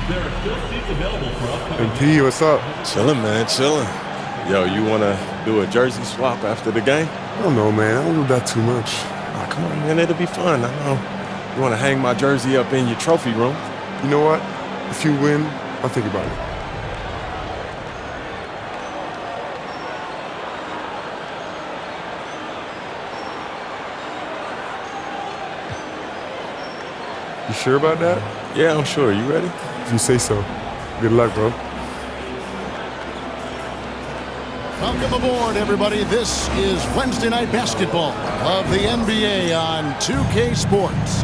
MP, what's up? Chilling, man, chilling. Yo, you want to do a jersey swap after the game? I don't know, man. I don't do that too much. Oh, come on, man, it'll be fun. I know. You want to hang my jersey up in your trophy room? You know what? If you win, I'll think about it. You sure about that? Yeah, I'm sure. You ready? If you say so. Good luck, bro. Welcome aboard, everybody. This is Wednesday Night Basketball of the NBA on 2K Sports.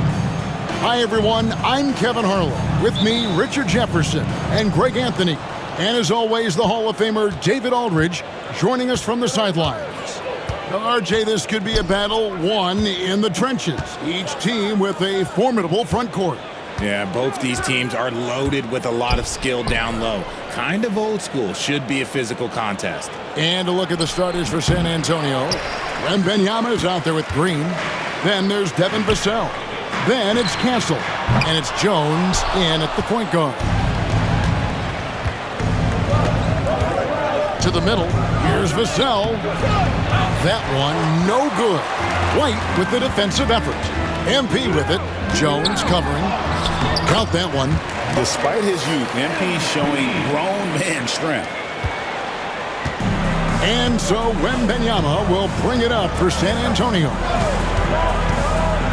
Hi, everyone. I'm Kevin Harlan. With me, Richard Jefferson and Greg Anthony. And as always, the Hall of Famer David Aldridge joining us from the sidelines. Now, RJ, this could be a battle won in the trenches. Each team with a formidable front court. Yeah, both these teams are loaded with a lot of skill down low. Kind of old school. Should be a physical contest. And a look at the starters for San Antonio. Wembanyama is out there with Green. Then there's Devin Vassell. Then it's Castle. And it's Jones in at the point guard. To the middle. Here's Vassell. That one, no good. White with the defensive effort. MP with it. Jones covering. Count that one. Despite his youth, MP showing grown man strength. And so Wembanyama will bring it up for San Antonio.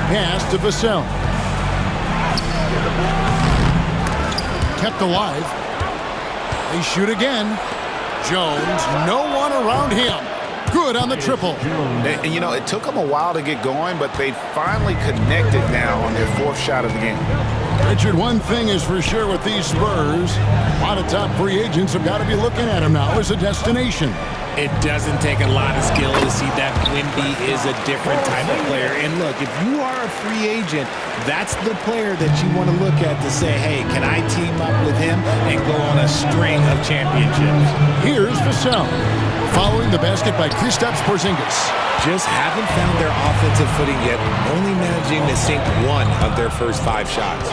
Pass to Vassell. Kept alive. They shoot again. Jones, no one around him. Good on the triple. And, you know, it took them a while to get going, but they finally connected now on their fourth shot of the game. Richard, one thing is for sure with these Spurs, a lot of top free agents have got to be looking at him now as a destination. It doesn't take a lot of skill to see that Wemby is a different type of player. And look, if you are a free agent, that's the player that you want to look at to say, hey, can I team up with him and go on a string of championships? Here's Vassell. Following the basket by Kristaps Porzingis. Just haven't found their offensive footing yet, only managing to sink one of their first 5 shots.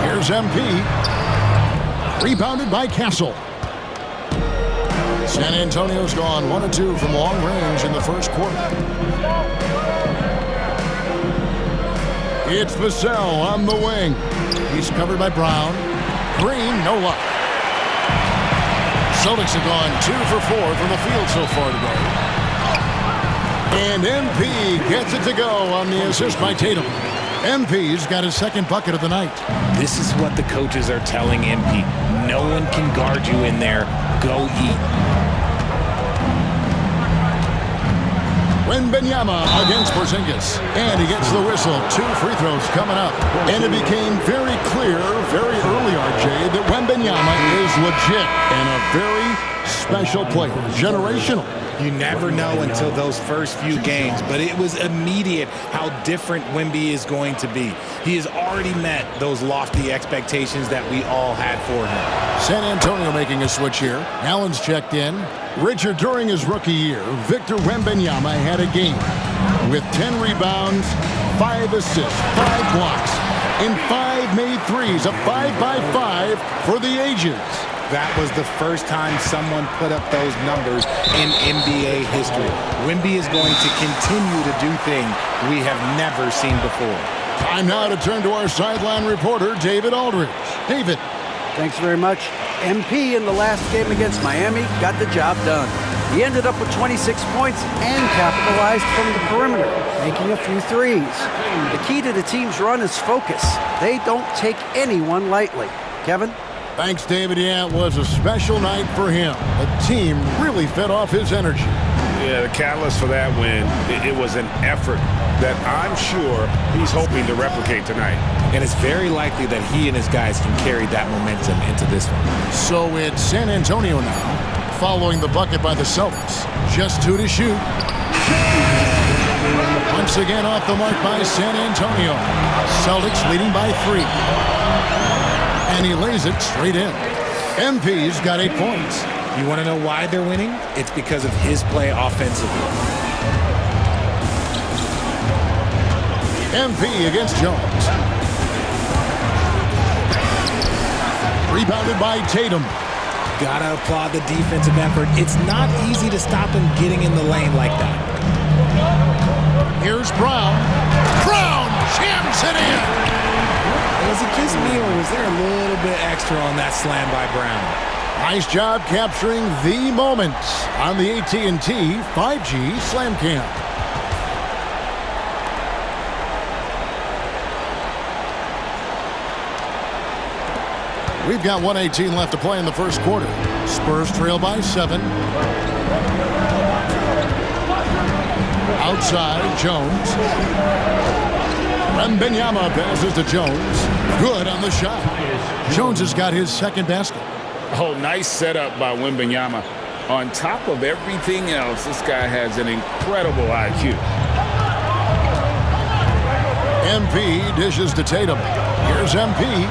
Here's MP. Rebounded by Castle. San Antonio's gone 1 of 2 from long range in the first quarter. It's Vassell on the wing. He's covered by Brown. Green, no luck. Celtics have gone 2 for 4 from the field so far today. And MP gets it to go on the assist by Tatum. MP's got his second bucket of the night. This is what the coaches are telling MP. No one can guard you in there. Go eat. Wembanyama against Porzingis. And he gets the whistle. 2 free throws coming up. And it became very clear, very early, RJ, that Wembanyama is legit and a very special player. Generational. You never know until those first few games, but it was immediate how different Wemby is going to be. He has already met those lofty expectations that we all had for him. San Antonio making a switch here. Allen's checked in. Richard, during his rookie year, Victor Wembanyama had a game with 10 rebounds, 5 assists, 5 blocks, and 5 made threes, a 5-by-5 for the ages. That was the first time someone put up those numbers in NBA history. Wemby is going to continue to do things we have never seen before. Time now to turn to our sideline reporter, David Aldridge. David. Thanks very much. MP in the last game against Miami got the job done. He ended up with 26 points and capitalized from the perimeter, making a few threes. The key to the team's run is focus. They don't take anyone lightly. Kevin? Thanks, David. Yeah, it was a special night for him. The team really fed off his energy. Yeah, the catalyst for that win, it was an effort that I'm sure he's hoping to replicate tonight. And it's very likely that he and his guys can carry that momentum into this one. So it's San Antonio now, following the bucket by the Celtics. Just 2 to shoot. Once again off the mark by San Antonio. Celtics leading by 3. And he lays it straight in. MP's got 8 points. You want to know why they're winning? It's because of his play offensively. MP against Jones. Rebounded by Tatum. Gotta applaud the defensive effort. It's not easy to stop him getting in the lane like that. Here's Brown. Brown jams it in. Was it just me, or was there a little bit extra on that slam by Brown? Nice job capturing the moment on the AT&T 5G Slam Cam. We've got 1:18 left to play in the first quarter. Spurs trail by 7. Outside, Jones. Wembanyama passes to Jones. Good on the shot. Jones has got his second basket. Oh, nice setup by Wembanyama. On top of everything else, this guy has an incredible IQ. MP dishes to Tatum. Here's MP.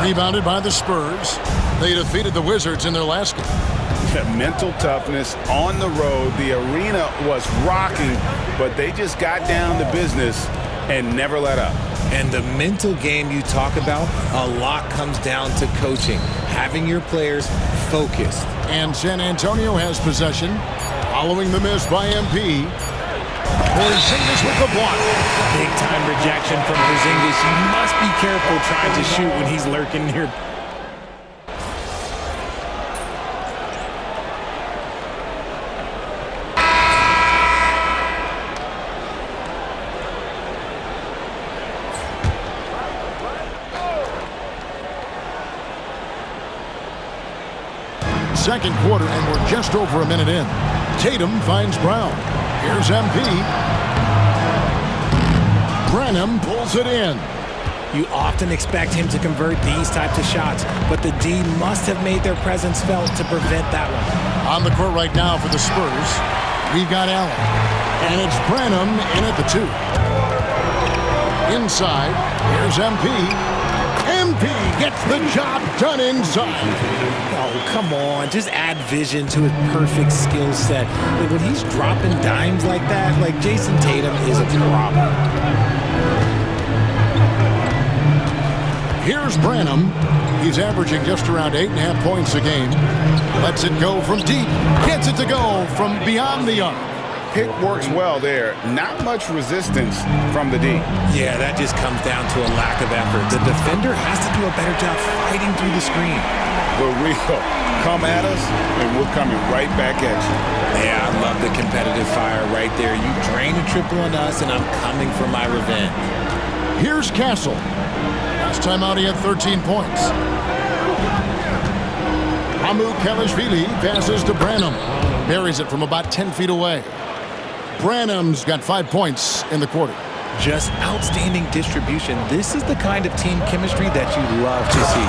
Rebounded by the Spurs. They defeated the Wizards in their last game. Mental toughness on the road. The arena was rocking, but they just got down to business and never let up. And the mental game you talk about, a lot comes down to coaching, having your players focused. And San Antonio has possession. Following the miss by MP. Porzingis with the block. Big-time rejection from Porzingis. You must be careful trying to shoot when he's lurking here. Second quarter, and we're just over a minute in. Tatum finds Brown. Here's MP. Branham pulls it in. You often expect him to convert these types of shots, but the D must have made their presence felt to prevent that one. On the court right now for the Spurs, we've got Allen. And it's Branham in at the 2. Inside, here's MP. MP gets the job done inside. Oh, come on. Just add vision to his perfect skill set. Like, when he's dropping dimes like that, like, Jason Tatum is a problem. Here's Branham. He's averaging just around 8.5 points a game. Lets it go from deep. Gets it to go from beyond the arc. Pick works well there. Not much resistance from the D. Yeah, that just comes down to a lack of effort. The defender has to do a better job fighting through the screen. The real come at us, and we're coming right back at you. Yeah, I love the competitive fire right there. You drain a triple on us, and I'm coming for my revenge. Here's Castle. Last time out, he had 13 points. Hamu Kelishvili passes to Branham. Buries it from about 10 feet away. Branham's got 5 points in the quarter. Just outstanding distribution. This is the kind of team chemistry that you love to see.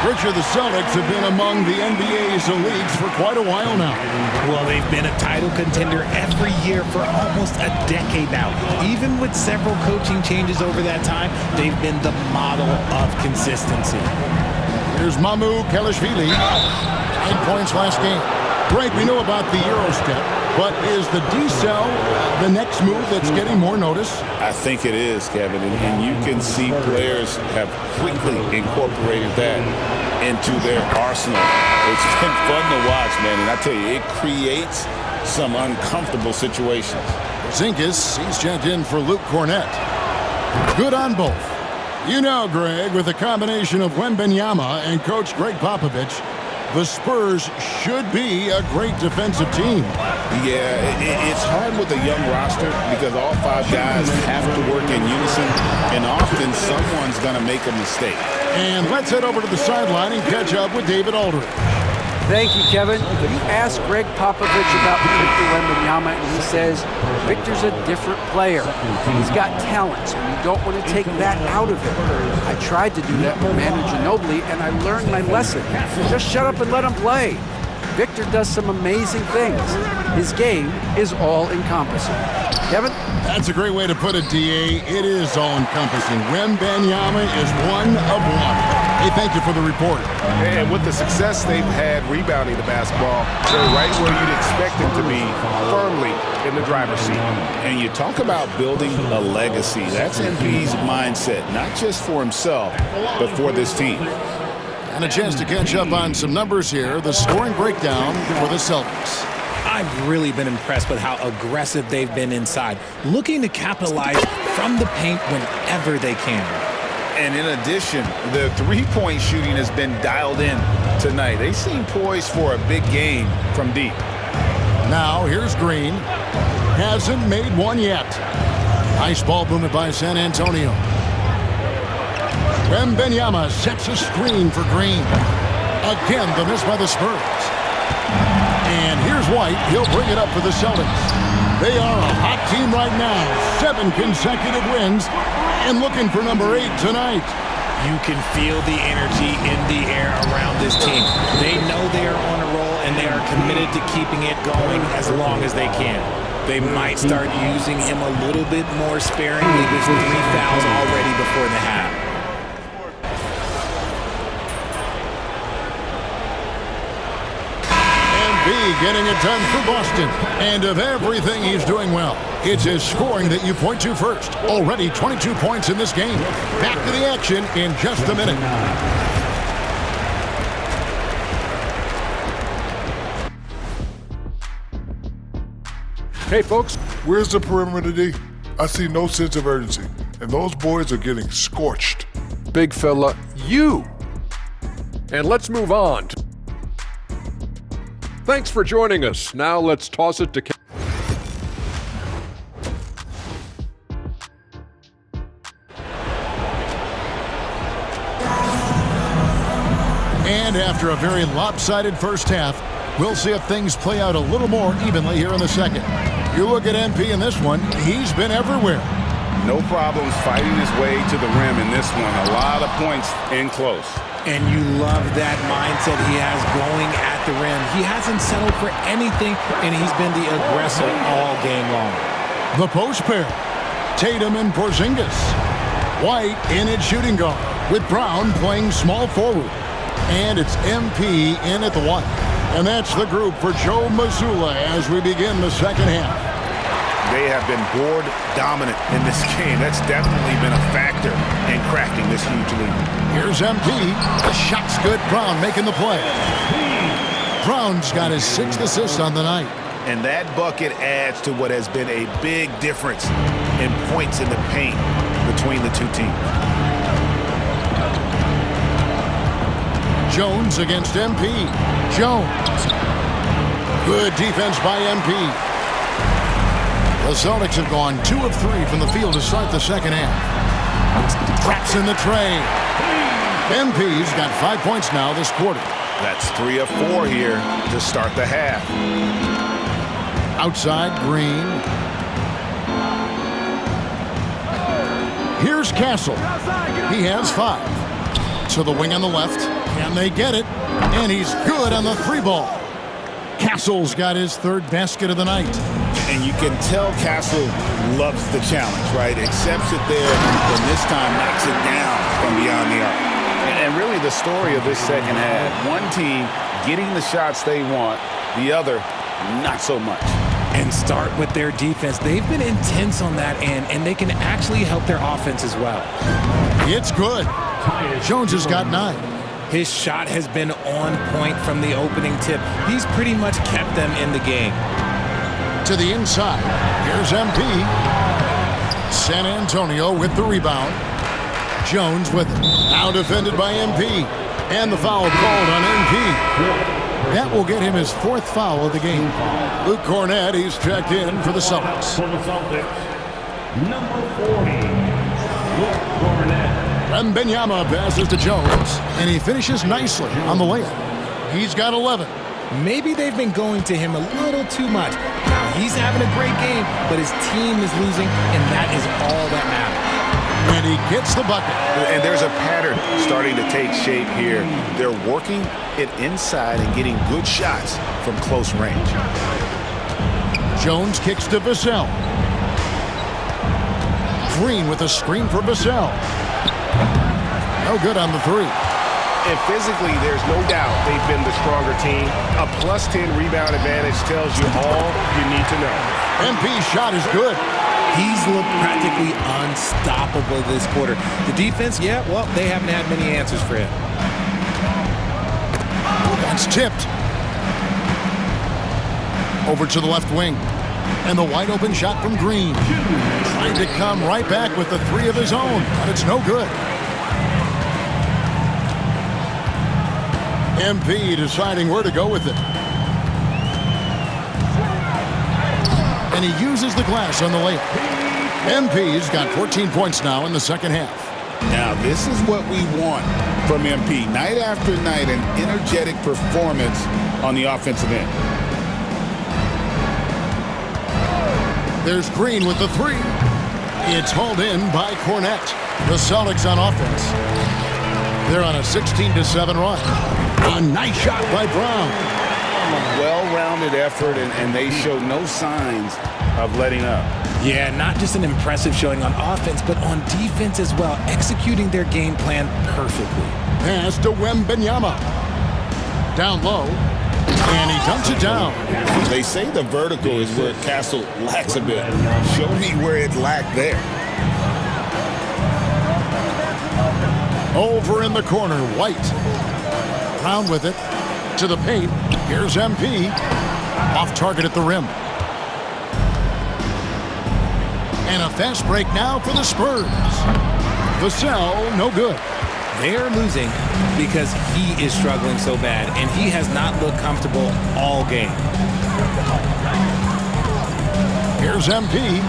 Richard, the Celtics have been among the NBA's elites for quite a while now. Well, they've been a title contender every year for almost a decade now. Even with several coaching changes over that time, they've been the model of consistency. Here's Mamu Kelishvili. 9 points last game. Greg, we know about the Euro step, but is the D-cell the next move that's getting more notice? I think it is, Kevin, and you can see players have quickly incorporated that into their arsenal. It's been fun to watch, man, and I tell you, it creates some uncomfortable situations. Porzingis, he's checked in for Luke Cornett. Good on both. You know, Greg, with a combination of Wembanyama and Coach Greg Popovich, the Spurs should be a great defensive team. Yeah, it's hard with a young roster because all 5 guys have to work in unison, and often someone's going to make a mistake. And let's head over to the sideline and catch up with David Aldridge. Thank you, Kevin. You asked Greg Popovich about Victor Wembanyama, and he says Victor's a different player. He's got talent, so you don't want to take that out of him. I tried to do that with Manu Ginobili, and I learned my lesson. Just shut up and let him play. Victor does some amazing things. His game is all-encompassing. Kevin? That's a great way to put it, D.A. It is all-encompassing. Wembanyama is one of one. Hey, thank you for the report. And with the success they've had rebounding the basketball, they're right where you'd expect them to be, firmly in the driver's seat. And you talk about building a legacy. That's MP's mindset, not just for himself, but for this team. And a chance to catch up on some numbers here. The scoring breakdown for the Celtics. I've really been impressed with how aggressive they've been inside, looking to capitalize from the paint whenever they can. And in addition, the three-point shooting has been dialed in tonight. They seem poised for a big game from deep. Now here's Green. Hasn't made one yet. Nice ball movement by San Antonio. Wembanyama sets a screen for Green. Again, the miss by the Spurs. And here's White. He'll bring it up for the Celtics. They are a hot team right now. 7 consecutive wins. And looking for number 8 tonight. You can feel the energy in the air around this team. They know they are on a roll, and they are committed to keeping it going as long as they can. They might start using him a little bit more sparingly with 3 fouls already before the half. Getting it done for Boston. And of everything he's doing well, it's his scoring that you point to first. Already 22 points in this game. Back to the action in just a minute. Hey, folks, where's the perimeter D? I see no sense of urgency, and those boys are getting scorched. Big fella, you! And let's move on. Thanks for joining us. Now let's toss it to And after a very lopsided first half, we'll see if things play out a little more evenly here in the second. You look at MP in this one, he's been everywhere. No problems fighting his way to the rim in this one. A lot of points in close. And you love that mindset he has going at the rim. He hasn't settled for anything, and he's been the aggressor all game long. The post pair, Tatum and Porzingis. White in at shooting guard, with Brown playing small forward. And it's MP in at the 1. And that's the group for Joe Mazzulla as we begin the second half. They have been board dominant in this game. That's definitely been a factor in crafting this huge lead. Here's MP. The shot's good. Brown making the play. Brown's got his 6th assist on the night. And that bucket adds to what has been a big difference in points in the paint between the two teams. Jones against MP. Jones. Good defense by MP. The Celtics have gone 2 of 3 from the field to start the second half. Traps in the tray. MP's got 5 points now this quarter. That's 3 of 4 here to start the half. Outside, Green. Here's Castle. He has 5. To the wing on the left. Can they get it? And he's good on the 3 ball. Castle's got his 3rd basket of the night. And you can tell Castle loves the challenge, right? Accepts it there, and this time knocks it down from beyond the arc. And really the story of this second half, one team getting the shots they want, the other not so much. And start with their defense. They've been intense on that end, and they can actually help their offense as well. It's good. Jones has got 9. His shot has been on point from the opening tip. He's pretty much kept them in the game. To the inside. Here's MP. San Antonio with the rebound. Jones with it. Now defended by MP. And the foul called on MP. That will get him his 4th foul of the game. Luke Cornett, he's checked in for the Celtics. Number 40, Luke Cornett. Wembanyama passes to Jones, and he finishes nicely on the layup. He's got 11. Maybe they've been going to him a little too much. Now, he's having a great game, but his team is losing, and that is all that matters. And he gets the bucket. And there's a pattern starting to take shape here. They're working it inside and getting good shots from close range. Jones kicks to Vassell. Green with a screen for Vassell. No good on the 3. And physically, there's no doubt they've been the stronger team. A +10 rebound advantage tells you all you need to know. MP's shot is good. He's looked practically unstoppable this quarter. The defense, yeah, well, they haven't had many answers for him. That's tipped. Over to the left wing. And the wide open shot from Green. Trying to come right back with the three of his own, but it's no good. MP deciding where to go with it. And he uses the glass on the layup. MP's got 14 points now in the second half. Now, this is what we want from MP. Night after night, an energetic performance on the offensive end. There's Green with the three. It's hauled in by Cornette. The Celtics on offense. They're on a 16-7 run. A nice shot by Brown. Well-rounded effort, and they show no signs of letting up. Yeah, not just an impressive showing on offense, but on defense as well, executing their game plan perfectly. Pass to Wembanyama. Down low. And he dunks it down. They say the vertical is where Castle lacks a bit. Show me where it lacked there. Over in the corner, White. Brown with it. To the paint. Here's MP. Off target at the rim. And a fast break now for the Spurs. Vassell, no good. They're losing because he is struggling so bad, and he has not looked comfortable all game. Here's MP.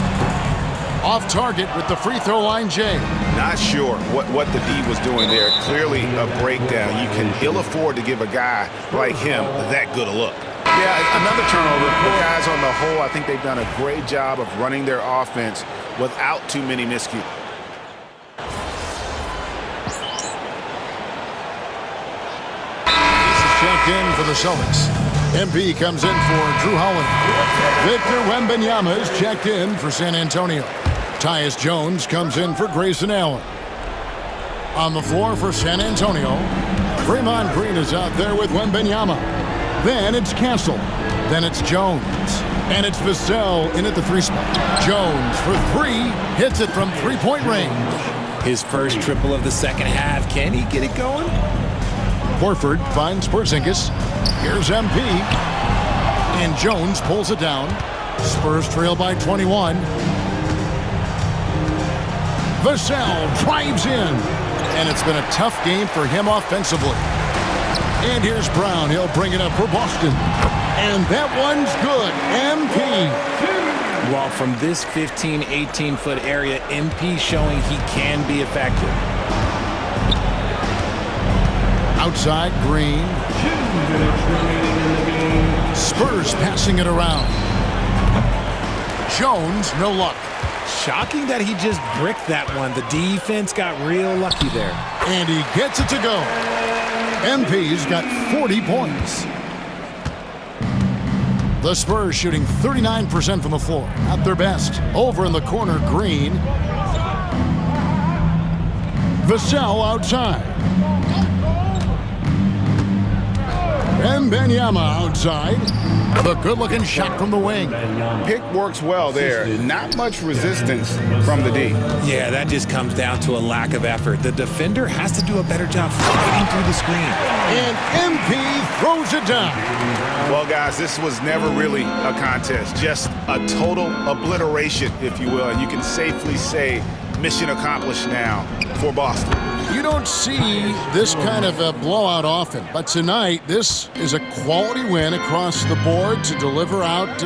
Off target with the free throw line, Jay. Not sure what the D was doing there. Clearly a breakdown. You can ill afford to give a guy like him that good a look. Yeah, another turnover. The guys on the whole, I think they've done a great job of running their offense without too many miscues. Checked in for the Celtics. MP comes in for Drew Holiday. Victor Wembanyama is checked in for San Antonio. Tyus Jones comes in for Grayson Allen. On the floor for San Antonio, Draymond Green is out there with Wembanyama. Then it's Castle. Then it's Jones. And it's Vassell in at the three spot. Jones for three. Hits it from three-point range. His first triple of the second half. Can he get it going? Horford finds Porzingis. Here's MP. And Jones pulls it down. Spurs trail by 21. Vassell drives in. And it's been a tough game for him offensively. And here's Brown. He'll bring it up for Boston. And that one's good. MP. Well, from this 15, 18-foot area, MP showing he can be effective. Outside, Green. 2 minutes remaining in the game. Spurs passing it around. Jones, no luck. Shocking that he just bricked that one. The defense got real lucky there. And he gets it to go. MP's got 40 points. The Spurs shooting 39% from the floor. At their best. Over in the corner, Green. Vassell outside. Wembanyama outside. The good-looking shot from the wing. Pick works well there. Not much resistance from the D. Yeah, that just comes down to a lack of effort. The defender has to do a better job fighting through the screen. And MP throws it down. Well, guys, this was never really a contest. Just a total obliteration, if you will. And you can safely say mission accomplished now for Boston. You don't see this kind of a blowout often, but tonight this is a quality win across the board to deliver out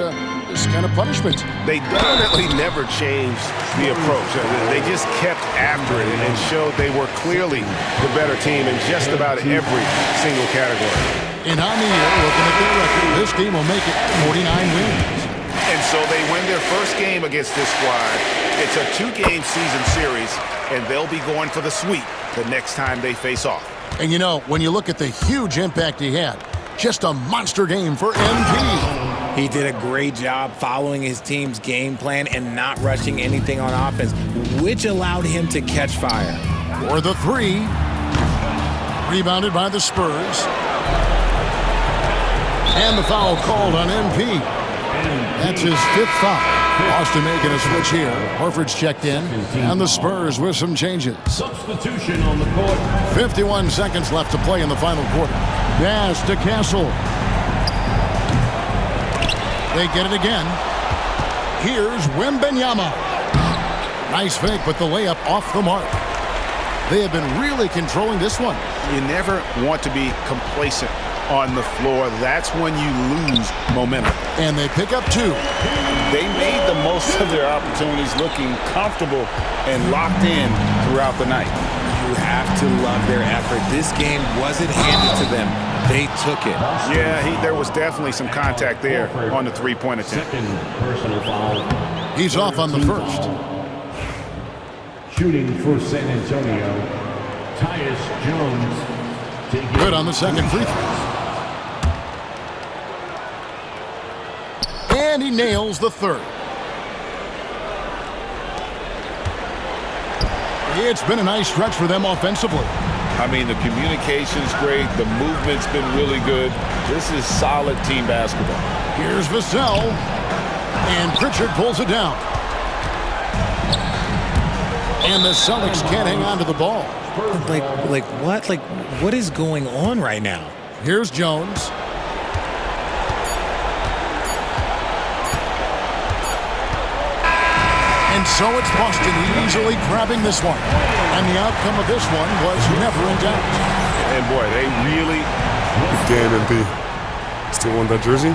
this kind of punishment. They definitely never changed the approach. They just kept after it and showed they were clearly the better team in just about every single category. And on the year, looking at their record, this game will make it 49 wins. And so they win their first game against this squad. It's a 2-game season series, and they'll be going for the sweep the next time they face off. And you know, when you look at the huge impact he had, just a monster game for MP. He did a great job following his team's game plan and not rushing anything on offense, which allowed him to catch fire. For the three. Rebounded by the Spurs. And the foul called on MP. That's his 5th foul. Boston making a switch here. Horford's checked in, and the Spurs with some changes. Substitution on the court. 51 seconds left to play in the final quarter. Pass to Castle. They get it again. Here's Wembanyama. Nice fake, but the layup off the mark. They have been really controlling this one. You never want to be complacent on the floor. That's when you lose momentum. And they pick up 2. They made the most of their opportunities, looking comfortable and locked in throughout the night. You have to love their effort. This game wasn't handed to them. They took it. Yeah, there was definitely some contact there on the three-point attempt. Second personal foul. He's off on the first. Shooting for San Antonio, Tyus Jones. Good on the second free throw. And he nails the third. It's been a nice stretch for them offensively. I mean, the communication's great. The movement's been really good. This is solid team basketball. Here's Vassell. And Pritchard pulls it down. And the Celtics can't hang on to the ball. Like what? Like, what is going on right now? Here's Jones. And so it's Boston easily grabbing this one. And the outcome of this one was never in doubt. And boy, they really... Damn, MP. Still want that jersey?